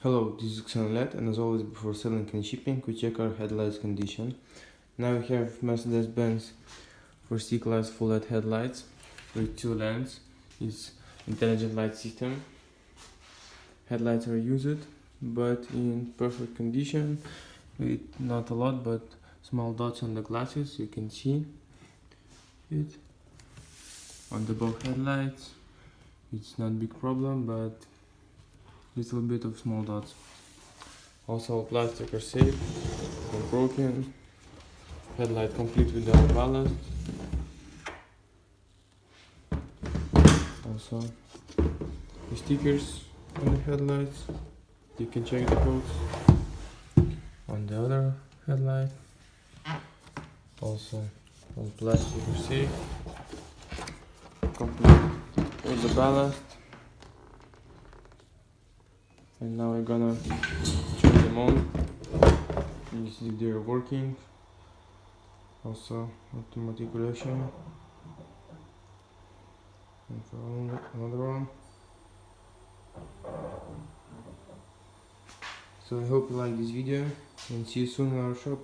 Hello, this is XENONLED, and as always before selling and shipping we check our headlights condition. Now we have Mercedes-Benz for C-Class full LED headlights with two lamps. It's intelligent light system. Headlights are used but in perfect condition with not a lot but small dots on the glasses. You can see it on the both headlights. It's not a big problem, but little bit of small dots. Also plastic are safe, not broken. Headlight complete with our ballast. Also the stickers on the headlights. You can check the codes on the other headlight. Also all plastic are safe. Complete with the ballast. And now we're gonna turn them on. You see they're working. Also automatic reaction. And for another one. So I hope you like this video and see you soon in our shop.